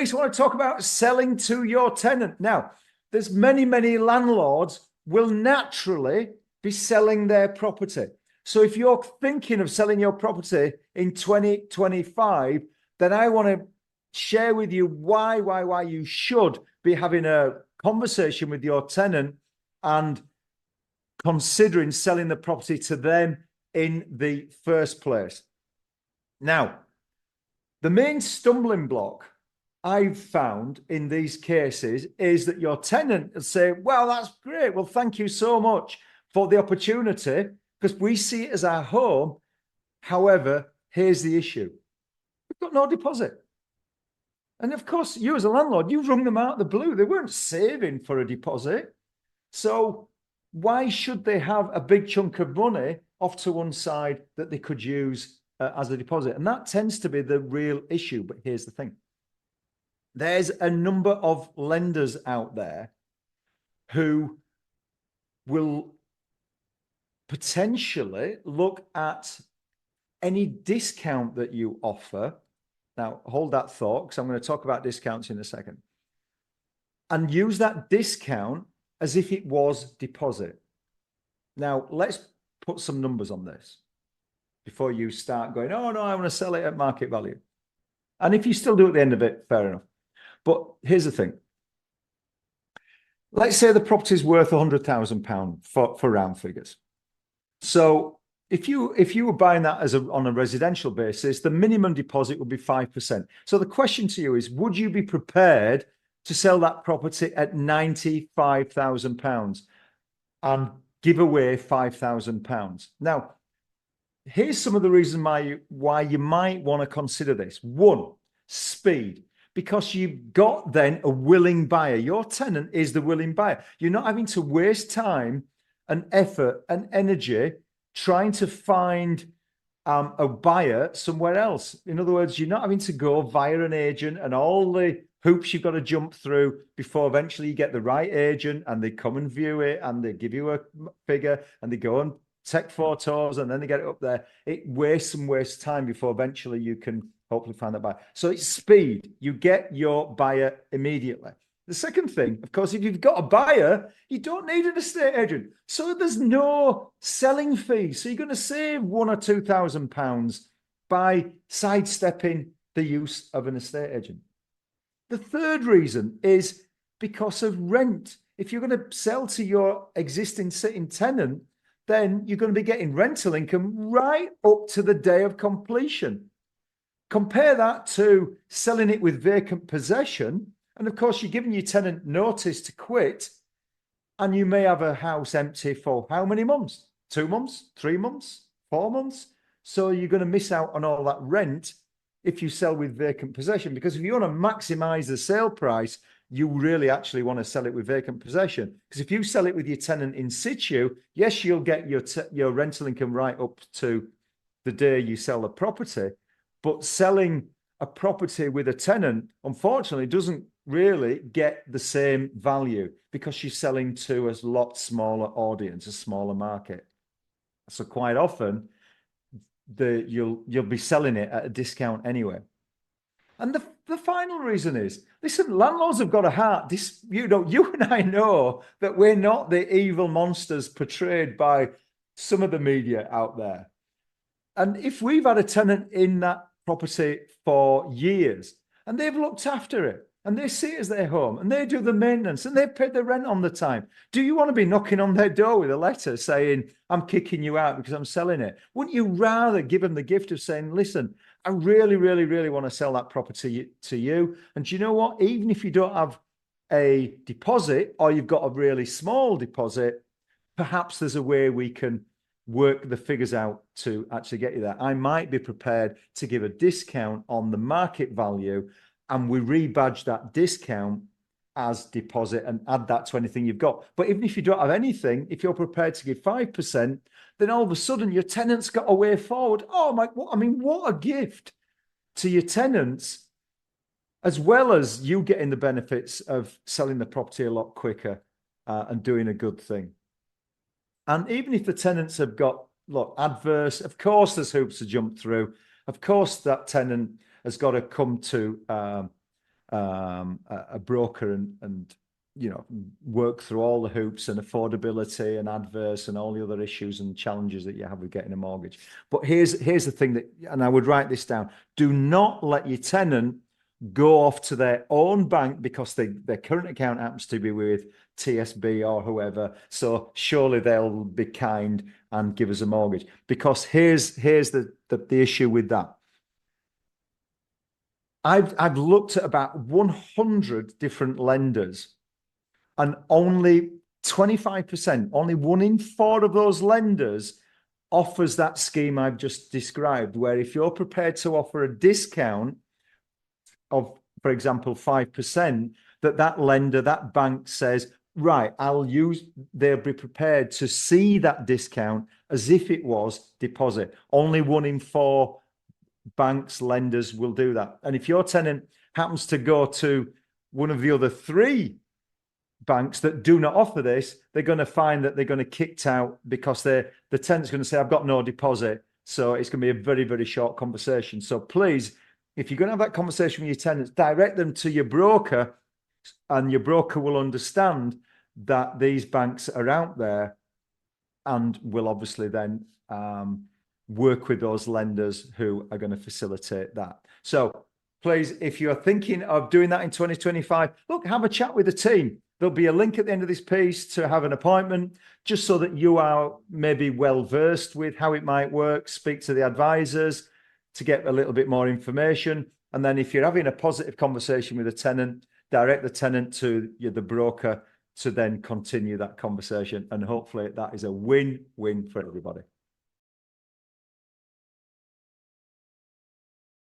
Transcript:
Lisa, I want to talk about selling to your tenant. Now, there's many landlords will naturally be selling their property. So if you're thinking of selling your property in 2025, then I want to share with you why you should be having a conversation with your tenant and considering selling the property to them in the first place. Now, the main stumbling block I've found in these cases is that your tenant will say, well, that's great. Well, thank you so much for the opportunity because we see it as our home. However, here's the issue. We've got no deposit. And of course, you as a landlord, you rung them out of the blue. They weren't saving for a deposit. So why should they have a big chunk of money off to one side that they could use as a deposit? And that tends to be the real issue. But here's the thing. There's a number of lenders out there who will potentially look at any discount that you offer. Now, hold that thought because I'm going to talk about discounts in a second. And use that discount as if it was deposit. Now, let's put some numbers on this before you start going, oh, no, I want to sell it at market value. And if you still do at the end of it, fair enough. But here's the thing. Let's say the property is worth £100,000 for round figures. So if you were buying that on a residential basis, the minimum deposit would be 5%. So the question to you is, would you be prepared to sell that property at £95,000 and give away £5,000? Now, here's some of the reasons why you might want to consider this. One, speed. Because you've got then a willing buyer. Your tenant is the willing buyer. You're not having to waste time and effort and energy trying to find a buyer somewhere else. In other words, you're not having to go via an agent and all the hoops you've got to jump through before eventually you get the right agent and they come and view it and they give you a figure and they go and take photos and then they get it up there. It wastes time before eventually you can hopefully find that buyer. So it's speed. You get your buyer immediately. The second thing, of course, if you've got a buyer, you don't need an estate agent. So there's no selling fee. So you're going to save £1,000 or £2,000 by sidestepping the use of an estate agent. The third reason is because of rent. If you're going to sell to your existing sitting tenant, then you're going to be getting rental income right up to the day of completion. Compare that to selling it with vacant possession. And of course, you're giving your tenant notice to quit. And you may have a house empty for how many months? 2 months, 3 months, 4 months. So you're going to miss out on all that rent if you sell with vacant possession. Because if you want to maximize the sale price, you really actually want to sell it with vacant possession. Because if you sell it with your tenant in situ, yes, you'll get your rental income right up to the day you sell the property. But selling a property with a tenant, unfortunately, doesn't really get the same value because you're selling to a lot smaller audience, a smaller market. So quite often, you'll be selling it at a discount anyway. And the final reason is, listen, landlords have got a heart. You and I know that we're not the evil monsters portrayed by some of the media out there. And if we've had a tenant in that property for years and they've looked after it and they see it as their home and they do the maintenance and they've paid the rent on the time, do you want to be knocking on their door with a letter saying, I'm kicking you out because I'm selling it? Wouldn't you rather give them the gift of saying, listen, I really want to sell that property to you. And do you know what? Even if you don't have a deposit or you've got a really small deposit, perhaps there's a way we can work the figures out to actually get you there. I might be prepared to give a discount on the market value and we rebadge that discount as deposit and add that to anything you've got. But even if you don't have anything, if you're prepared to give 5%, then all of a sudden your tenant's got a way forward. Oh my, what a gift to your tenants, as well as you getting the benefits of selling the property a lot quicker and doing a good thing. And even if the tenants have got, adverse, of course there's hoops to jump through. Of course that tenant has got to come to a broker and you know, work through all the hoops and affordability and adverse and all the other issues and challenges that you have with getting a mortgage. But here's the thing that, and I would write this down: do not let your tenant go off to their own bank because their current account happens to be with TSB or whoever. So surely they'll be kind and give us a mortgage. Because here's the issue with that. I've looked at about 100 different lenders, and only 25%, only 1 in 4 of those lenders offers that scheme I've just described, where if you're prepared to offer a discount of, for example, 5%, that lender, that bank says, right, they'll be prepared to see that discount as if it was deposit. Only 1 in 4 banks, lenders will do that. And if your tenant happens to go to one of the other 3 banks that do not offer this, they're going to find that they're going to kicked out because the tenant's going to say, I've got no deposit. So it's going to be a very, very short conversation. So please, if you're going to have that conversation with your tenants, direct them to your broker, and your broker will understand that these banks are out there and will obviously then work with those lenders who are going to facilitate that. So please, if you're thinking of doing that in 2025, look, have a chat with the team. There'll be a link at the end of this piece to have an appointment, just so that you are maybe well versed with how it might work. Speak to the advisors to get a little bit more information. And then if you're having a positive conversation with a tenant, direct the tenant to the broker to then continue that conversation. And hopefully that is a win-win for everybody.